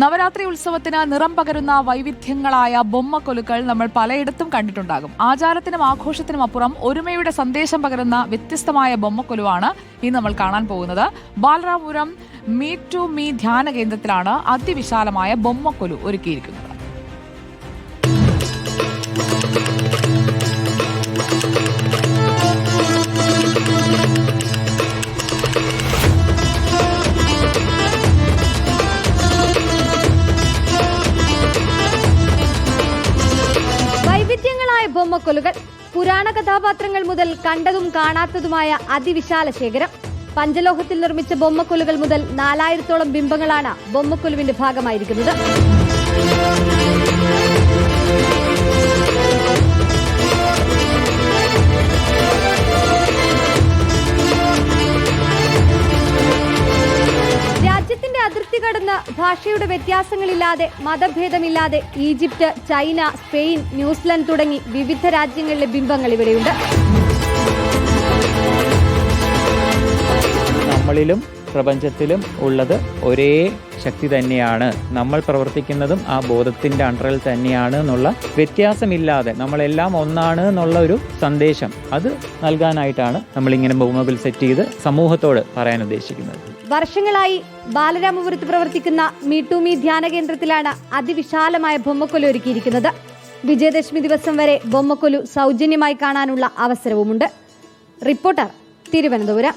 നവരാത്രി ഉത്സവത്തിന് നിറം പകരുന്ന വൈവിധ്യങ്ങളായ ബൊമ്മക്കൊലുക്കൾ നമ്മൾ പലയിടത്തും കണ്ടിട്ടുണ്ടാകും. ആചാരത്തിനും ആഘോഷത്തിനും അപ്പുറം ഒരുമയുടെ സന്ദേശം പകരുന്ന വ്യത്യസ്തമായ ബൊമ്മക്കൊലുവാണ് ഇന്ന് നമ്മൾ കാണാൻ പോകുന്നത്. ബാലരാമപുരം മീ ടു മീ ധ്യാന കേന്ദ്രത്തിലാണ് അതിവിശാലമായ ബൊമ്മക്കൊലു ഒരുക്കിയിരിക്കുന്നത്. വൈവിധ്യങ്ങളായ ബൊമ്മക്കൊലുകൾ, പുരാണ കഥാപാത്രങ്ങൾ മുതൽ കണ്ടതും കാണാത്തതുമായ അതിവിശാല ശേഖരം. പഞ്ചലോഹത്തിൽ നിർമ്മിച്ച ബൊമ്മക്കൊലുകൾ മുതൽ 4000-ഓളം ബിംബങ്ങളാണ് ബൊമ്മക്കൊലുവിന്റെ ഭാഗമായിരിക്കുന്നത്. രാജ്യത്തിന്റെ അതിർത്തി കടന്ന് ഭാഷയുടെ വ്യത്യാസങ്ങളില്ലാതെ, മതഭേദമില്ലാതെ ഈജിപ്ത്, ചൈന, സ്പെയിൻ, ന്യൂസിലൻഡ് തുടങ്ങി വിവിധ രാജ്യങ്ങളിലെ ബിംബങ്ങൾ ഇവിടെയുണ്ട്. നമ്മളിലും പ്രപഞ്ചത്തിലും ഉള്ളത് ഒരേ ശക്തി തന്നെയാണ്. നമ്മൾ പ്രവർത്തിക്കുന്നതും ആ ബോധത്തിന്റെ അണ്ടറിൽ തന്നെയാണ് എന്നുള്ള വ്യത്യാസമില്ലാതെ നമ്മളെല്ലാം ഒന്നാണ് എന്നുള്ള ഒരു സന്ദേശം അത് നൽകാനായിട്ടാണ് നമ്മളിങ്ങനെ ബൊമ്മകൾ സെറ്റ് ചെയ്ത് സമൂഹത്തോട് പറയാൻ ഉദ്ദേശിക്കുന്നത്. വർഷങ്ങളായി ബാലരാമപുരത്ത് പ്രവർത്തിക്കുന്ന മീ ടു മീ ധ്യാന കേന്ദ്രത്തിലാണ് അതിവിശാലമായ ബൊമ്മക്കൊലു ഒരുക്കിയിരിക്കുന്നത്. വിജയദശമി ദിവസം വരെ ബൊമ്മക്കൊലു സൗജന്യമായി കാണാനുള്ള അവസരവുമുണ്ട്. റിപ്പോർട്ടർ, തിരുവനന്തപുരം.